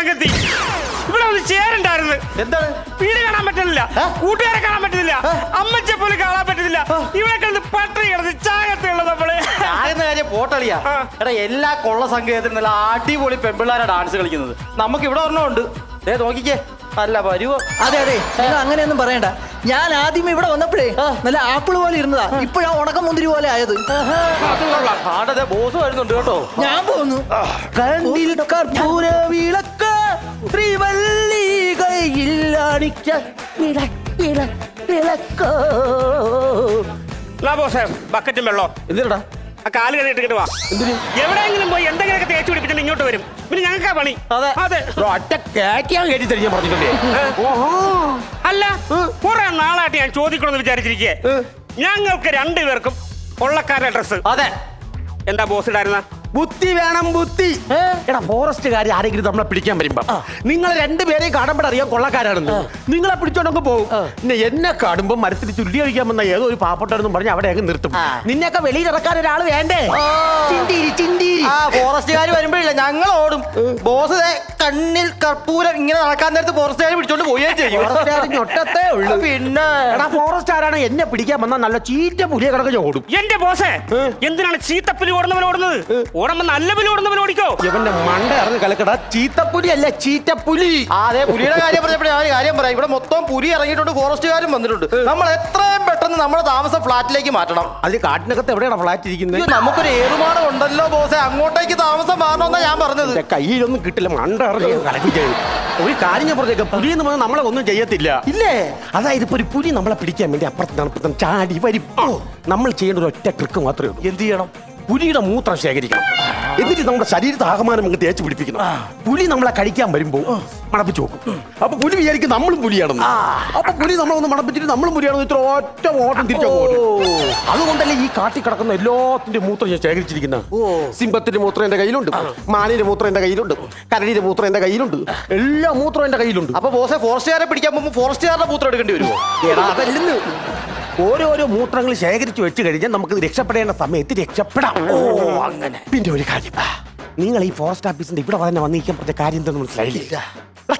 സംഗതി ഇവിടെ ഒന്ന് ചേരണ്ടായിരുന്നു. എന്താണ്? വീട് കാണാൻ പറ്റുന്നില്ല, കൂട്ടുകാരെ കാണാൻ പറ്റുന്നില്ല, അമ്മച്ചെ പോലും കാണാൻ പറ്റുന്നില്ല. ഇവിടെ കിടന്ന് പട്ടറി കിടന്ന് ചാകത്തുള്ള നമ്മള് കാര്യം പോട്ടളിയാ. എടാ എല്ലാ കൊള്ള സംഗീതത്തിനും നല്ല അടിപൊളി പെമ്പിള്ളാരാ ഡാൻസ് കളിക്കുന്നത്. നമുക്ക് ഇവിടെ ഒരെണ്ണമുണ്ട്. നോക്കിക്കേ, നല്ല പരുവോ. അതെ അതെ, നിങ്ങൾ അങ്ങനെയൊന്നും പറയണ്ട. ഞാൻ ആദ്യം ഇവിടെ വന്നപ്പോഴേ നല്ല ആപ്പിൾ പോലെ ഇരുന്നതാ, ഇപ്പോഴാ ഉണക്കം മുന്തിരി പോലെ ആയത്. ആടതെ ബോസ് വരുന്നുണ്ട് കേട്ടോ. ഞാൻ പോകുന്നു. കണ്ണിൽ കർപ്പൂര വിളക്ക് ശ്രീവല്ലി കയ്യിൽ അണിക്ക വിളക്ക്. ബക്കറ്റും വെള്ളോ എന്തിനാ ആ കാല് കണ്ടിട്ട് വാ. എവിടെയെങ്കിലും പോയി എന്തെങ്കിലുമൊക്കെ തേച്ച് പിടിപ്പിച്ചിട്ട് ഇങ്ങോട്ട് വരും. പിന്നെ ഞങ്ങൾക്കാ പണി. അതെ ഒറ്റ കേക്കാൻ കേട്ടി തരും ഞാൻ പറഞ്ഞിട്ടുണ്ടേ. അല്ല, കുറെ നാളായിട്ട് ഞാൻ ചോദിക്കണമെന്ന് വിചാരിച്ചിരിക്കേ. ഞങ്ങൾക്ക് രണ്ടുപേർക്കും കൊള്ളക്കാരുടെ ഡ്രസ്. അതെ, എന്താ ബോസ് ഇടായിരുന്ന? ബുദ്ധി വേണം, ബുദ്ധി. എടാ ഫോറസ്റ്റുകാർ ആരെങ്കിലും നമ്മളെ പിടിക്കാൻ വരുമ്പോ നിങ്ങൾ രണ്ടുപേരെയും കാണുമ്പോൾ അറിയാം കൊള്ളക്കാരാണെന്ന്. നിങ്ങളെ പിടിച്ചോണ്ടൊക്കെ പോകും. പിന്നെ എന്നെ കാണുമ്പോ മരത്തിൽ ചുരുളി കഴിക്കാൻ വന്ന ഏതോ ഒരു പാവപ്പെട്ടവരെന്നും പറഞ്ഞ് അവിടെയൊക്കെ നിർത്തും. നിന്നെയൊക്കെ വെളിയിൽ ഇറക്കാൻ ഒരാൾ വേണ്ടേ? ഫോറസ്റ്റുകാർ വരുമ്പോഴില്ല ഞങ്ങൾ ഓടും. ബോസ് കണ്ണിൽ കർപ്പൂരം ഇങ്ങനെ നടക്കാൻ നേരത്ത് ഫോറസ്റ്റുകാർ പിടിച്ചോണ്ട് പോയേ ചെയ്യും. ഒട്ടത്തേ ഉള്ളൂ. പിന്നെ എടാ ഫോറസ്റ്റുകാരാണ് എന്നെ പിടിക്കാൻ വന്നാൽ നല്ല ചീറ്റ പുലിയെ കിടക്കെ ഓടും. എന്റെ ബോസേ, എന്തിനാണ് ചീത്തപ്പുലി ഓടുന്നവൻ ഓടുന്നത്? ഓടുമ്പോ നല്ല പുലി ഓടുന്നവൻ ഓടിക്കോ. ഇവന്റെ മണ്ട ഇറങ്ങി കലക്കടാ. ചീത്തപ്പുലി അല്ല, ചീറ്റപ്പുലി. അതെ, പുലിയുടെ കാര്യം പറഞ്ഞപ്പോഴേ ഞാൻ കാര്യം പറയാം. ഇവിടെ മൊത്തം പുലി ഇറങ്ങിയിട്ടുണ്ട്, ഫോറസ്റ്റുകാരും വന്നിട്ടുണ്ട്. നമ്മൾ എത്രയും പെട്ടെന്ന് നമ്മുടെ താമസം ഫ്ലാറ്റിലേക്ക് മാറ്റണം. അതിൽ കാട്ടിനകത്ത് എവിടെയാണ് ഫ്ലാറ്റ് ഇരിക്കുന്നത്? നമുക്കൊരു ഏറുമാനം ഉണ്ടല്ലോ ബോസെ, അങ്ങോട്ടേക്ക് താമസം മാറണമെന്നാ ഞാൻ പറഞ്ഞത്. കയ്യിലൊന്നും കിട്ടില്ല, മണ്ട ഇറങ്ങി കളിപ്പിച്ചത്. ഒരു കാര്യം ഞാൻ പറഞ്ഞേക്കാം, പുലി എന്ന് പറഞ്ഞാൽ നമ്മളെ ഒന്നും ചെയ്യത്തില്ല. ഇല്ലേ? അതായത് ഇപ്പൊ ഒരു പുലി നമ്മളെ പിടിക്കാൻ വേണ്ടി അപ്പുറത്ത് ചാടി വരും. നമ്മൾ ചെയ്യേണ്ട ഒരു ഒറ്റ ട്രിക്ക് മാത്രമേ ഉള്ളൂ. എന്ത് ചെയ്യണം? പുലിയുടെ മൂത്രം ശേഖരിക്കണം. എന്നിട്ട് നമ്മുടെ ശരീരത്തെ ആകമാനം അങ്ങ് തേച്ച് പിടിപ്പിക്കണം. പുലി നമ്മളെ കഴിക്കാൻ വരുമ്പോ മണപ്പിച്ച് നോക്കും. അപ്പൊ പുലി വിചാരിക്കും നമ്മളും പുലിയാണെന്ന്. അപ്പൊ പുലി നമ്മളൊന്ന് മണപ്പിച്ചിട്ട് നമ്മളും പുലിയാണെന്ന് ഇത്ര ഒറ്റ ഓട്ടം തിരിച്ചു. അതുകൊണ്ടല്ലേ ഈ കാട്ടി കിടക്കുന്ന എല്ലാത്തിന്റെ മൂത്രം ഞാൻ ശേഖരിച്ചിരിക്കുന്ന. സിംഹത്തിന്റെ മൂത്രം എന്റെ കയ്യിലുണ്ട്, മാനിന്റെ മൂത്രം എന്റെ കയ്യിലുണ്ട്, കരടിയുടെ മൂത്രം എന്റെ കയ്യിലുണ്ട്, എല്ലാ മൂത്രം എന്റെ കയ്യിലുണ്ട്. അപ്പൊ ബോസെ ഫോറസ്റ്റുകാരെ പിടിക്കാൻ പോകുമ്പോൾ ഫോറസ്റ്റുകാരുടെ മൂത്രം എടുക്കേണ്ടി വരുമോ? അതല്ലെന്ന്, ഓരോരോ മൂത്രങ്ങൾ ശേഖരിച്ച് വെച്ച് കഴിഞ്ഞാൽ നമുക്ക് രക്ഷപ്പെടേണ്ട സമയത്ത് രക്ഷപ്പെടാം. അങ്ങനെ. പിന്നെ ഒരു കാര്യം, നിങ്ങൾ ഈ ഫോറസ്റ്റ് ഓഫീസിന്റെ ഇവിടെ തന്നെ വന്നിരിക്കാൻ പറഞ്ഞ കാര്യം എന്തെന്ന് മനസ്സിലായില്ല?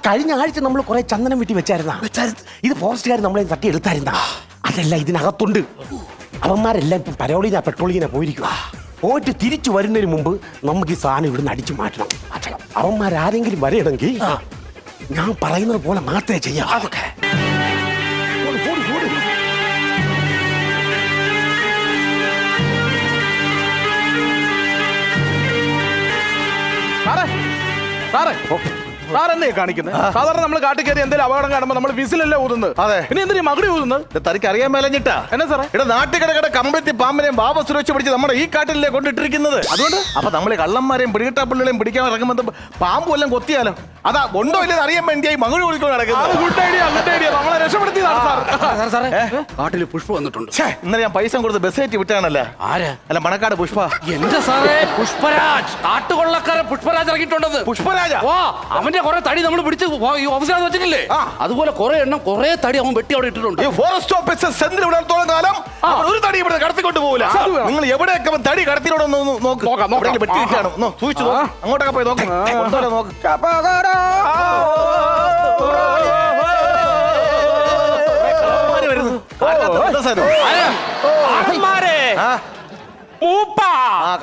കഴിഞ്ഞ ആഴ്ച നമ്മൾ കുറെ ചന്ദനം വീട്ടി വെച്ചായിരുന്ന ഇത് ഫോറസ്റ്റുകാർ നമ്മളെ തട്ടി എടുത്തായിരുന്ന. അതല്ല, ഇതിനകത്തുണ്ട്. അവന്മാരെല്ലാം ഇപ്പം പെട്രോളിങ്ങിനാ പോയിരിക്കുക. പോയിട്ട് തിരിച്ചു വരുന്നതിന് മുമ്പ് നമുക്ക് ഈ സാധനം ഇവിടുന്ന് അടിച്ചു മാറ്റണം. അവന്മാരാരെങ്കിലും വരണമെങ്കിൽ ഞാൻ പറയുന്നത് പോലെ മാത്രമേ ചെയ്യാം. അതൊക്കെ സാറെന്നെ കാണിക്കുന്നത്? സാധാരണ നമ്മൾ കാട്ടിൽ കയറി എന്തെങ്കിലും അപകടം കാണുമ്പോൾ നമ്മൾ വിസിലല്ലേ ഊതുന്നത്. അതെ, പിന്നെ എന്തിനാ മകുടി ഊതുന്നത്? തനിക്ക് അറിയാൻ മേലഞ്ഞിട്ടാ. എന്നാ സാറേ, ഇവിടെ നാട്ടിൽ കിടക്കട കമ്പത്തി പാമ്പിനെയും ബാബ സുരക്ഷ പിടിച്ച് നമ്മുടെ ഈ കാട്ടിലല്ലേ കൊണ്ടിട്ടിരിക്കുന്നത്. അതുകൊണ്ട് അപ്പൊ നമ്മൾ കള്ളന്മാരെയും പിടികിട്ടാപ്പിള്ളികളെയും പിടിക്കാൻ ഇറങ്ങുമ്പോൾ പാമ്പ് വല്ലതും കൊത്തിയാലോ? അതാ ഉണ്ടോ ഇല്ലെന്ന് അറിയാൻ വേണ്ടിയായി മകുടി കുളിക്കൊണ്ട് നടക്കുന്നത്. Good idea, good idea. നമ്മളെ രക്ഷപ്പെടുത്തിയതാണ് സാർ. കാട്ടില് പുഷ്പ വന്നിട്ടുണ്ട്. ഇന്നലെ ഞാൻ പൈസ കൊടുത്ത് ബസ് കയറ്റി വിട്ടാണല്ലേ. ആരാ? അല്ല, മണക്കാട് പുഷ്പ. എന്റെ സാറേ, പുഷ്പരാജ്, കാട്ടുകൊള്ളക്കാരൻ പുഷ്പരാജ് ഇറങ്ങിയിട്ടുണ്ടത്. പുഷ്പരാജ? വാ, അവന്റെ കുറെ തടി നമ്മൾ പിടിച്ച് ഈ ഓഫീസിനകത്ത് വെച്ചിട്ടില്ലേ? അതുപോലെ കുറെ എണ്ണം കുറെ തടി അവൻ വെട്ടി അവിടെ ഇട്ടിട്ടുണ്ട്. ഫോറസ്റ്റ് ഓഫീസർ സെന്തിൽ വിടാത്തോളം കാലം ഒരു തടി ഇവിടെ കടത്തിക്കൊണ്ട് പോകില്ല. നിങ്ങൾ എവിടെയൊക്കെ തടി കടത്തിനോടൊന്ന് നോക്ക്. വെട്ടിയിട്ടാണ് സൂക്ഷിച്ചു. അങ്ങോട്ടൊക്കെ പോയി നോക്ക്.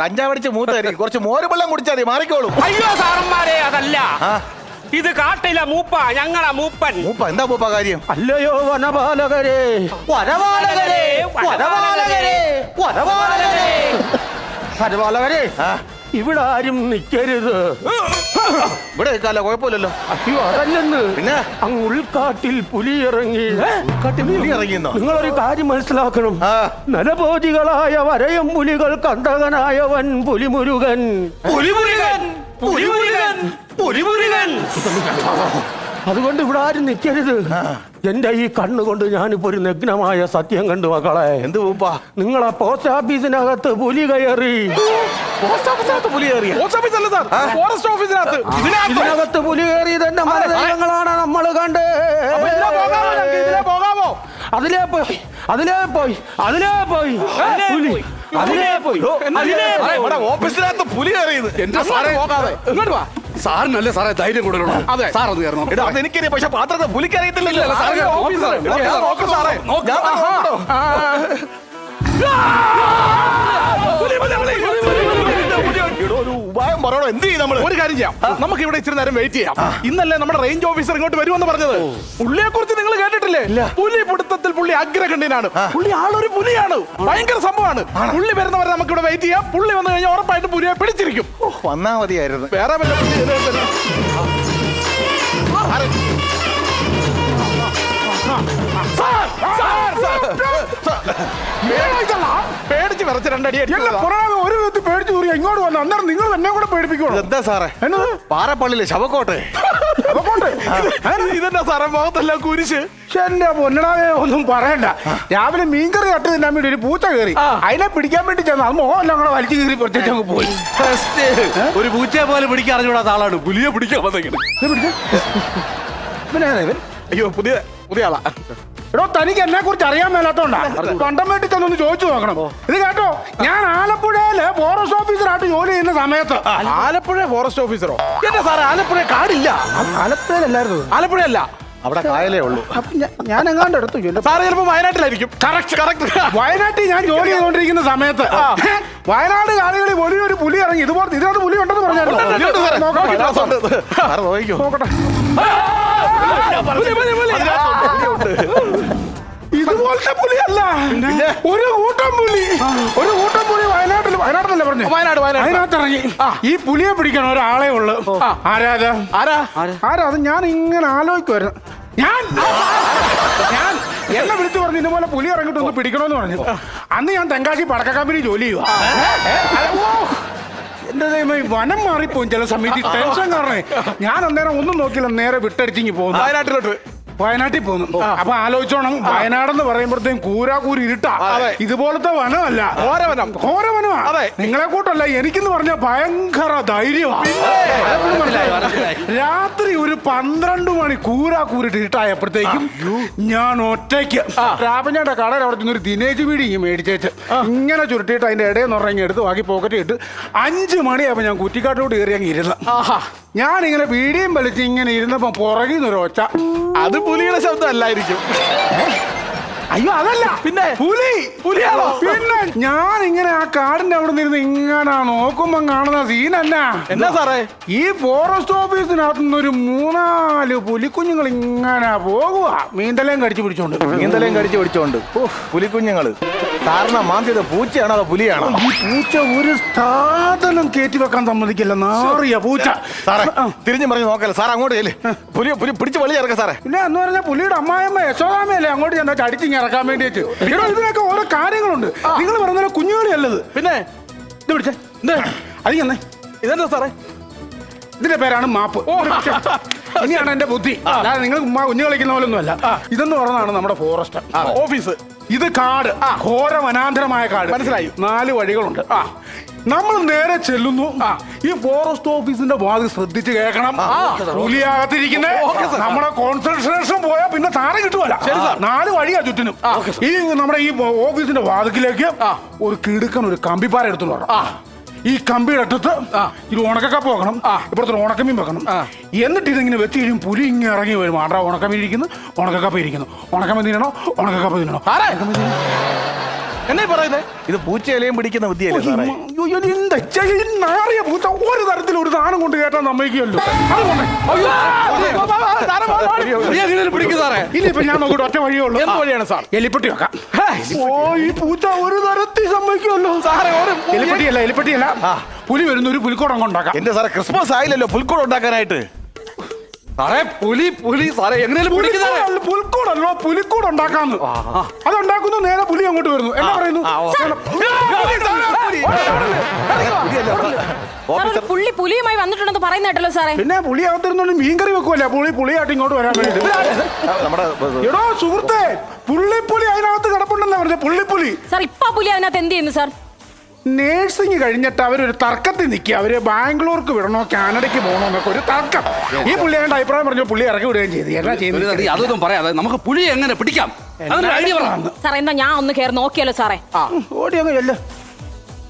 കഞ്ചാവടിച്ച് മൂത്തായിരിക്കും. കുറച്ച് മോര് വെള്ളം കുടിച്ചാൽ മതി, മാറിക്കോളും. അയ്യോ സാറന്മാരെ, അതല്ല, ഇത് കാട്ടില മൂപ്പ, ഞങ്ങളാ മൂപ്പൻ. മൂപ്പ എന്താ മൂപ്പ കാര്യം? അല്ലയോ വനപാലകരെ, വനപാലകരെ, വനപാലകരെ, വനപാലകരെ, വനപാലകരെ, ഇവിടെ ആരും നിൽക്കരുത്. ഇവിടെ നിൽക്കാല്ലോ, കുഴപ്പമില്ലല്ലോ. അയ്യോ അതല്ലെന്ന്, പിന്നെ അങ്ങ് ഉൾക്കാട്ടിൽ പുലി ഇറങ്ങി. ഉൾക്കാട്ടിൽ പുലി ഇറങ്ങിയെന്നോ? നിങ്ങളൊരു കാര്യം മനസ്സിലാക്കണം. നരഭോജികളായ വരയം പുലികൾ കണ്ടകനായവൻ പുലിമുരുകൻ. പുലിമുരുകൻ, പുലിമുരുകൻ, പുലിമുരുകൻ. അതുകൊണ്ട് ഇവിടെ ആരും നിൽക്കരുത്. എന്റെ ഈ കണ്ണുകൊണ്ട് ഞാനിപ്പോ ഒരു നഗ്നമായ സത്യം കണ്ടു മക്കളെ. എന്ത് പൂപ്പാ? നിങ്ങളെ പോസ്റ്റ് ഓഫീസിനകത്ത് പുലി കയറി. പോസ്റ്റ് ഓഫീസിനകത്ത് പുലി കയറി? പോസ്റ്റ് ഓഫീസ് അല്ല സാർ, ഫോറസ്റ്റ് ഓഫീസിനകത്ത്. ഇതിനകത്ത് പുലി കയറിയത് എന്റെ മൃഗങ്ങളാണ് നമ്മൾ കണ്ട്. പോകാമോ? അതിലേ പോയി, അതിലേ പോയി, അതിലേ പോയി, പുലി അതിലേ പോയി. ഓഫീസിനകത്ത് പുലി കയറിയത്. എന്റെ സാറേ, പോകാതെ ഇങ്ങോട്ട് വാ. സാറിനല്ലേ സാറേ ധൈര്യം കൂടുതലുള്ളൂ. അതെ. സാർ ഒന്ന് കയറണം. എടാ അതെനിക്കറിയാം, പക്ഷെ പാത്രത്തെ പുലിക്കറിയത്തില്ലല്ലോ. ഇല്ല, സാറേ, ഓഫീസർ നോക്ക് സാറേ. ഒരു ഉപായം പറയണോ? എന്ത് ചെയ്യും നമ്മള്? ഒരു കാര്യം ചെയ്യാം, നമുക്ക് ഇവിടെ ഇച്ചിരി നേരം വെയിറ്റ് ചെയ്യാം. ഇന്നല്ലേ നമ്മുടെ റേഞ്ച് ഓഫീസർ ഇങ്ങോട്ട് വരുമെന്ന് പറഞ്ഞത്. പുള്ളിയെ കുറിച്ച് നിങ്ങൾ കേട്ടിട്ടില്ലേ? പുലി പിടുത്തത്തിൽ പുള്ളി അഗ്രഗണ്യനാണ്. പുള്ളി ആളൊരു പുലിയാണ്, ഭയങ്കര സംഭവമാണ്. പുള്ളി വരുന്നവരെ നമുക്ക് ഇവിടെ വെയിറ്റ് ചെയ്യാം. പുള്ളി വന്നു കഴിഞ്ഞാൽ ഉറപ്പായിട്ടും പുലിയെ പിടിച്ചിരിക്കും. വന്നാ മതിയായിരുന്നു. വേറെ വല്ല പേടിച്ച് വിറച്ച് രണ്ടടി ഒരു വിധത്തിൽ പേടിച്ചു കൂറിയ ഇങ്ങോട്ട് വന്നു. അന്നേരം നിങ്ങൾ എന്നെ കൂടെ പേടിപ്പിക്കണം. എന്താ സാറേ? എന്നത് പാറപ്പള്ളിയിലെ ശവക്കോട്ടെ. ഇതെന്നാ സാറേ മുഖത്തെല്ലാം കുരിശ്? എന്റെ പൊന്നടാവേ ഒന്നും പറയണ്ട. രാവിലെ മീൻകറി കട്ട് തിന്നാൻ വേണ്ടി ഒരു പൂച്ച കയറി, അതിനെ പിടിക്കാൻ വേണ്ടി ചെന്ന് അത് മുഖം എല്ലാം കൂടെ വലിച്ചു കയറി പുറത്തേക്ക് അങ്ങ് പോയി. ഒരു പൂച്ചയെ പോലെ പിടിക്കാൻ അറിഞ്ഞൂടാത്ത ആളാണ് പുലിയെ പിടിക്കാൻ വന്നെങ്കിൽ. അയ്യോ, പുതിയ ആളാ. എടോ, തനിക്ക് എന്നെ കുറിച്ച് അറിയാൻ മേലാത്തോണ്ടാ പണ്ടം വീട്ടിൽ ചെന്നൊന്ന് ചോദിച്ചു നോക്കണം. ഇത് കേട്ടോ, ഞാൻ ആലപ്പുഴയില് ഫോറസ്റ്റ് ഓഫീസറായിട്ട് ജോലി ചെയ്യുന്ന സമയത്ത്. ആലപ്പുഴ ഫോറസ്റ്റ് ഓഫീസറോ? എന്റെ സാറേ, ആലപ്പുഴ കാടില്ല. ആലപ്പുഴയിലല്ലായിരുന്നു. ആലപ്പുഴയല്ല, അവിടെ കായലേ ഉള്ളൂ. ഞാൻ എങ്ങാണ്ട് എടുത്തു. സാറ് ചിലപ്പോ വയനാട്ടിലായിരിക്കും. വയനാട്ടിൽ ഞാൻ ജോലി ചെയ്തുകൊണ്ടിരിക്കുന്ന സമയത്ത് വയനാട് കാടുകളിൽ വലിയൊരു പുലി ഇറങ്ങി. ഇതുപോലെ ഇതിനകത്ത് പുലി ഉണ്ടെന്ന് പറഞ്ഞാൽ നോക്കട്ടെ. ഇതുപോലത്തെ പുലിയല്ല, ഒരു കൂട്ടം പുലി വയനാട്ടിലല്ലേ പറഞ്ഞു. അതിനകത്ത് ഇറങ്ങി. ഈ പുലിയെ പിടിക്കണം ഒരാളെ ഉള്ളു. ആരാ അത് ഞാൻ ഇങ്ങനെ ആലോചിക്കുമായിരുന്നു. ഞാൻ എന്നെ വിളിച്ചു പറഞ്ഞു ഇതുപോലെ പുലി ഇറങ്ങിട്ട് ഒന്ന് പിടിക്കണമെന്ന് പറഞ്ഞു. അന്ന് ഞാൻ തെങ്കാശി പടക്ക കമ്പനി ജോലി ചെയ്യുക. എന്റെ ദൈവമേ, വനം മാറിപ്പോവും ചില സമയത്ത്. ടെൻഷൻ കാരണേ ഞാൻ അന്നേരം ഒന്നും നോക്കില്ല, നേരെ വിട്ടടിച്ചിങ്ങി പോകുന്നു. വയനാട്ടിൽ പോകുന്നു. അപ്പൊ ആലോചിച്ചോണം, വയനാടെന്ന് പറയുമ്പോഴത്തേക്കും കൂരാകൂരി ഇരുട്ടാ. ഇതുപോലത്തെ വനമല്ല, ഘോരവനമാ. നിങ്ങളെ കൂട്ടല്ല, എനിക്കെന്ന് പറഞ്ഞാൽ ഭയങ്കര ധൈര്യമാണ്. രാത്രി ഒരു 12 മണി കൂരാകൂരിട്ട് ഇരുട്ടായപ്പോഴത്തേക്കും ഞാൻ ഒറ്റയ്ക്ക് രാപഞ്ഞാന്റെ കടയിൽ അവിടെ ചെന്നൊരു ദിനേജ് വീടി മേടിച്ചേച്ച് ഇങ്ങനെ ചുരുട്ടിയിട്ട് അതിന്റെ ഇടയിൽ നിന്ന് ഇറങ്ങി എടുത്ത് ബാക്കി പോക്കറ്റ് ഇട്ട് 5 മണിയായപ്പോ ഞാൻ കുറ്റിക്കാട്ടിലോട്ട് കയറി അങ്ങ് ഇരുന്ന്. ഞാനിങ്ങനെ വീടിയും വലിച്ച് ഇങ്ങനെ ഇരുന്നപ്പോ പുറകിൽ നിന്നൊരു ഒച്ച. അത് പുലിയുടെ ശബ്ദം അല്ലായിരിക്കും. അയ്യോ, അതല്ല, പിന്നെ പുലിയാണോ? പിന്നെ ഞാൻ ഇങ്ങനെ ആ കാടിന്റെ അവിടെ നിന്ന് ഇങ്ങനെ നോക്കുമ്പോ കാണുന്ന സീനല്ല. എന്നാ സാറേ? ഈ ഫോറസ്റ്റ് ഓഫീസിനകത്ത് നിന്നൊരു 3-4 പുലിക്കുഞ്ഞുങ്ങൾ ഇങ്ങനെ പോകുക, മീന്തലയും കടിച്ചു പിടിച്ചോണ്ട്. പുലിക്കുഞ്ഞുങ്ങള് സാറിന് മാന്തിയത് പൂച്ചയാണോ അതോ പുലിയാണോ? ഈ പൂച്ച ഒരു സാധനം കയറ്റി വെക്കാൻ സമ്മതിക്കില്ല, നാറിയ പൂച്ച. സാറേ, തിരിഞ്ഞു പറഞ്ഞു നോക്കല്ലേ സാർ, അങ്ങോട്ട് ചെല്ലേ. പുലി പിടിച്ച് വെളി ഇറക്കാം സാറേ. പിന്നെ എന്ന് പറഞ്ഞാൽ പുലിയുടെ അമ്മായിയമ്മ യശോദാമയല്ലേ അങ്ങോട്ട് ചെന്നാ അടിച്ചിങ്ങ ഇറക്കാൻ വേണ്ടിയിട്ട്. ഇതിനൊക്കെ ഓരോ കാര്യങ്ങളുണ്ട്. നിങ്ങൾ പറഞ്ഞ കുഞ്ഞുകളി അല്ലത്. പിന്നെ ഇത് പിടിച്ചേ, അത് ചെന്നേ. ഇതെന്താ സാറേ? ഇതിന്റെ പേരാണ് മാപ്പ്. ഇനിയാണ് എന്റെ ബുദ്ധി. അല്ലാതെ നിങ്ങൾ കുഞ്ഞു കളിക്കുന്ന പോലൊന്നും അല്ല. ഇതെന്ന് പറയുന്നതാണ് നമ്മുടെ ഫോറസ്റ്റ് ഓഫീസ്. ഇത് കാട്, ഘോര വനാന്തരമായ കാട്. മനസ്സിലായി. 4 വഴികളുണ്ട്. നമ്മൾ നേരെ ചെല്ലുന്നു. ഈ ഫോറസ്റ്റ് ഓഫീസിന്റെ വാതിൽ ശ്രദ്ധിച്ച് കേൾക്കണം. പുലിയാകത്തിരിക്കുന്നേ നമ്മുടെ കോൺസെൻട്രേഷൻ പോയാൽ പിന്നെ താരം കിട്ടുമല്ല. 4 വഴിയാ ചുറ്റിനും. ഈ നമ്മുടെ ഈ ഓഫീസിന്റെ വാതിലേക്ക് ഒരു കിടുക്കൻ ഒരു കമ്പിപ്പാര എടുത്തു വരണം. ഈ കമ്പിയുടെ അടുത്ത് ഇത് ഉണക്കക്കപ്പ് വെക്കണം, ഇപ്പുറത്തെ ഉണക്കമീൻ വെക്കണം. എന്നിട്ട് ഇതിങ്ങനെ വെച്ച് കഴിയും പുലി ഇങ്ങനെ ഇറങ്ങി വരും. ആണ്ടാ ഉണക്കമീൻ ഇരിക്കുന്നു, ഉണക്കക്കപ്പ ഇരിക്കുന്നു. ഉണക്കമീൻ തിന്നണോ, ഉണക്കക്കപ്പ തിന്നണോ? എന്നെ പറയുന്നേ? ഇത് പൂച്ചയിലയും പിടിക്കുന്ന ബുദ്ധിയല്ലേ സാറേ? നാറിയ പൂച്ച ഒരു തരത്തിൽ ഒരു സാധനം കൊണ്ട് കേട്ടാൻ സമ്മതിക്കുമല്ലോ. ഇല്ല, ഇപ്പൊ ഞാൻ നോക്കിട്ട് ഒറ്റ വഴിയേ ഉള്ളൂ. എന്ത് വഴിയാണ് സാർ? എലിപ്പെട്ടി വെക്കാം. ഈ പൂച്ച ഒരു തരത്തിൽ സമ്മതിക്കുമല്ലോ സാറേ. എലിപ്പെട്ടിയല്ല, പുലി വരുന്ന ഒരു പുലിക്കോടം ഉണ്ടാക്കാം. എന്റെ സാറേ, ക്രിസ്മസ് ആയില്ലല്ലോ പുൽക്കൂട് ഉണ്ടാക്കാനായിട്ട്. സാറേ, പുലി സാറേ എങ്ങനെയാലും പുൽക്കൂടല്ലോ, പുലിക്കൂട് ഉണ്ടാക്കാന്ന്. അതുണ്ടാക്കുന്നു, നേരെ പുലി അങ്ങോട്ട് വരുന്നു. എന്നാ പറയുന്നു? പുലിയുമായി വന്നിട്ടുണ്ടെന്ന് പറയുന്ന കേട്ടല്ലോ സാറേ. പിന്നെ പുലി അകത്തിരുന്നോണ്ട് മീൻകറി വെക്കുമല്ലേ, പുളിയായിട്ട് ഇങ്ങോട്ട് വരാൻ വേണ്ടിട്ട്. എടോ സുഹൃത്തെ, പുള്ളി അതിനകത്ത് കിടപ്പുണ്ടെന്നാ പറഞ്ഞ. പുള്ളി സാർ, ഇപ്പൊ പുലി അതിനകത്ത് എന്ത് ചെയ്യുന്നു സാർ? നേഴ്സിംഗ് കഴിഞ്ഞിട്ട് അവരൊരു തർക്കത്തിൽ നിൽക്കുക. അവര് ബാംഗ്ലൂർക്ക് വിടണോ കാനഡയ്ക്ക് പോകണോ എന്നൊക്കെ ഒരു തർക്കം. ഈ പുള്ളി അതിന്റെ അഭിപ്രായം പറഞ്ഞു, പുള്ളി ഇറക്കി വിടുകയും ചെയ്തു. എന്നാ ചെയ്യുന്നത്? അതൊന്നും പറയാതെ നമുക്ക് പുലി എങ്ങനെ പിടിക്കാം സാർ. എന്താ ഞാൻ ഒന്ന് കയറി നോക്കിയല്ലോ സാറേ. ഓടിയങ്ങ് ചെല്ല്.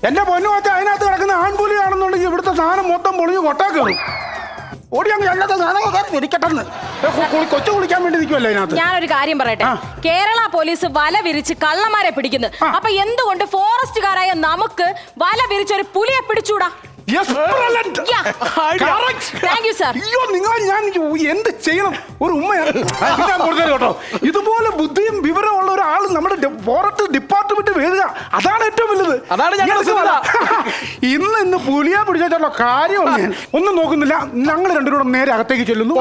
എന്റെ പൊന്നു വെച്ചാൽ അതിനകത്ത് കിടക്കുന്ന ആൺപുലിയാണെന്നുണ്ടെങ്കിൽ ഇവിടുത്തെ സാധനം മൊത്തം പൊളിഞ്ഞ് കൊട്ടാ കയറും. ഓടി അങ്ങ് അല്ലാതെ ഇരിക്കട്ടെന്ന് കൊച്ചു കുളിക്കാൻ വേണ്ടി നിൽക്കുമല്ലോ അതിനകത്ത്. ഞാനൊരു കാര്യം പറയട്ടെ, കേരള പോലീസ് വല വിരിച്ച് കള്ളന്മാരെ പിടിക്കുന്നു. അപ്പൊ എന്തുകൊണ്ട് ഫോറസ്റ്റുകാരായ നമുക്ക് വല വിരിച്ച് ഒരു പുലിയെ പിടിച്ചൂടാ? Yes, brilliant. Yeah. Correct. Thank you, sir. അയ്യോ നിങ്ങൾ ഞാൻ എന്ത് ചെയ്യണം? ഒരു ഉമ്മയാണ് ഞാൻ കൊടുത്തത് കേട്ടോ. ഇതുപോലെ ബുദ്ധിയും വിവരമുള്ള ഒരാൾ നമ്മുടെ ഫോറസ്റ്റ് ഡിപ്പാർട്ട്മെന്റ് വരിക, അതാണ് ഏറ്റവും വലുത്. അതാണ് ഞങ്ങളുടെ ഇന്ന് പുലിയെ പിടിച്ചോ കാര്യമൊന്നും ഞാൻ ഒന്നും നോക്കുന്നില്ല. ഞങ്ങൾ രണ്ടുപേരും നേരെ അകത്തേക്ക് ചെല്ലുന്നു.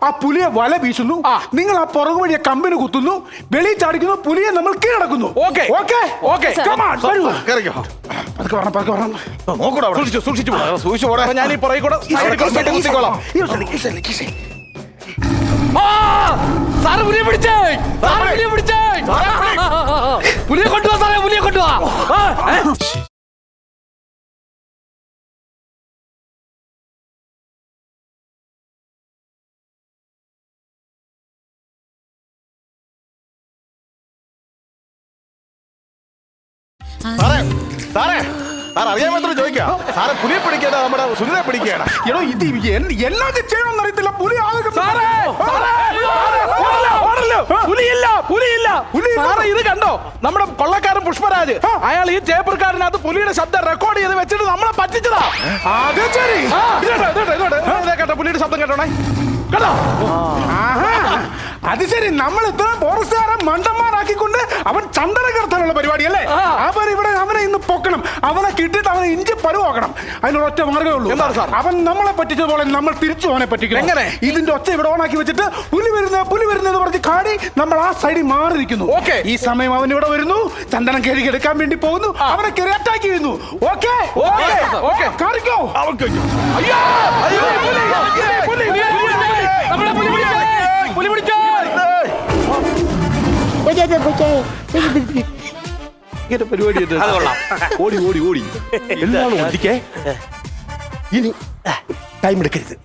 ആ പുലിയെ വല വീശുന്നു. നിങ്ങൾ ആ പുറകു വഴിയെ കമ്പിന് കുത്തുന്നു, വെളിയിൽ ചാടിക്കുന്നു. പുലിയെ നമ്മൾ കീഴടക്കുന്നു. ഓക്കെ ഓക്കെ ഓക്കെ പതുക്കെ വരണം. നോക്കൂടാ സൂക്ഷിച്ചു പോടാ. ഞാൻ ഈ പുറകെ കൂടെ സാറ് പുലിയെ പിടിച്ചേ, സാറ് പുലിയെ പിടിച്ചേ, പുലിയെ കൊണ്ടുപോവാ സാറേ, പുലിയെ കൊണ്ടുപോവാ. സാറേ അറിയാൻ മാത്രം ചോദിക്കാം. സാറെ പുലിയെ പിടിക്കേണ്ട നമ്മുടെ സുനിതയെ പിടിക്കുകയാണ്. എടോ ഇത് എന്നൊക്കെ ചെയ്യണമെന്ന് അറിയത്തില്ല. പുലി സാറേ ഇത് കണ്ടോ? നമ്മുടെ കൊള്ളക്കാരൻ പുഷ്പരാജ് അയാൾ ഈ ടേപ്പർക്കാരനകത്ത് പുലിയുടെ ശബ്ദം റെക്കോർഡ് ചെയ്ത് വെച്ചിട്ട് നമ്മളെ പറ്റിച്ചതാ. അതെ ശരി. കേട്ടോ പുലിയുടെ ശബ്ദം കേട്ടോണേ, കേട്ടോ? അത് ശരി. നമ്മൾ ഇത്ര ഫോറസ്റ്റുകാരെ മണ്ടന്മാരാക്കിക്കൊണ്ട് അവൻ ചന്ദന കടത്താനുള്ള പരിപാടി അല്ലേ? അവനെ ഇന്ന് പൊക്കണം. അവനെ കിട്ടിയിട്ട് അവനെ ഇഞ്ചി പരുവാക്കണം. അതിനൊരൊറ്റ മാർഗ്ഗമേ ഉള്ളൂ. എന്താണ് സാർ? അവൻ നമ്മളെ പറ്റിച്ചതുപോലെ നമ്മൾ തിരിച്ചു അവനെ പറ്റിക്കണം. എങ്ങനെ? ഇതിന്റെ ഒച്ച ഇവിടെ ഓണാക്കി വെച്ചിട്ട് പുലി വരുന്നത് പറഞ്ഞ് കാടി നമ്മൾ ആ സൈഡിൽ മാറിയിരിക്കുന്നു. ഓക്കെ. ഈ സമയം അവൻ ഇവിടെ വരുന്നു, ചന്ദനം കയറി എടുക്കാൻ വേണ്ടി പോകുന്നു. അവനെ കയറി അറ്റാക്ക് ചെയ്യുന്നു. ഓക്കെ ഓക്കെ കാണിക്കോ. അയ്യോ നമ്മളെ പുലി പിടിച്ചോ. ഇങ്ങനെ പരിപാടി ഓടി ഓടി ഓടി എന്താണ് ഒഴിക്കേ. ഇനി ടൈം എടുക്കരുത്.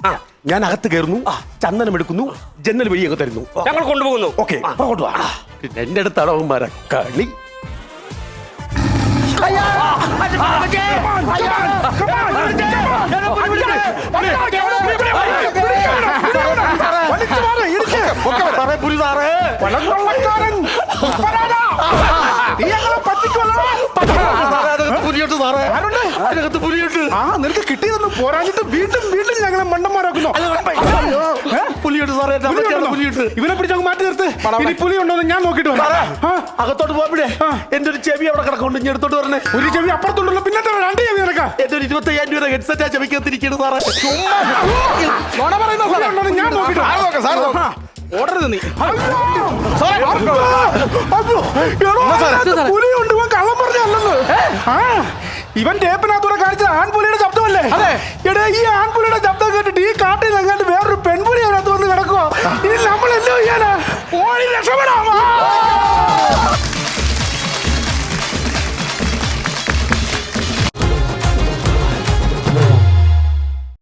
ഞാൻ അകത്ത് കയറുന്നു, ചന്ദനം എടുക്കുന്നു, ജന്നൽ വഴി അങ്ങ് തരുന്നു. ഞങ്ങൾ കൊണ്ടുപോകുന്നു. ഓക്കെ എന്റെ അടുത്താണ് അവന്മാരെ കളി. നിനക്ക് കിട്ടിയതൊന്നും പോരാഞ്ഞിട്ട് വീണ്ടും വീണ്ടും ഞങ്ങളെ മണ്ടന്മാരാക്കുന്നു. ഇവനെ പിടിച്ച് മാറ്റി നിർത്ത്. ഇനി പുലി ഉണ്ടോ ഞാൻ നോക്കിട്ട് അകത്തോട്ട് പോകുമ്പോഴേ എന്റെ ഒരു ചെവി അവിടെ കിടക്കുന്നുണ്ട്. ഇനി എടുത്തോട്ട് പറഞ്ഞേ. ഒരു ചെവി അപ്പുറത്തുണ്ടല്ലോ, പിന്നെ രണ്ട് ചെവി നിനക്കാം. എന്റെ ഒരു 25,000 രൂപ ഹെഡ്സെറ്റ് ആ ചെവിക്കകത്തിരിക്കുന്നു സാറേ. ഞാൻ നോക്കിട്ട് ഓടരുത് നീ. പുലിയുണ്ട്, ഇവൻ കള്ളം പറഞ്ഞല്ലെന്ന്. ഇവൻ ടേപ്പിനകത്തൂടെ കാണിച്ച ആൺപുലിയുടെ ശബ്ദമല്ലേ? എടാ ഈ ആൺപുലിയുടെ ശബ്ദം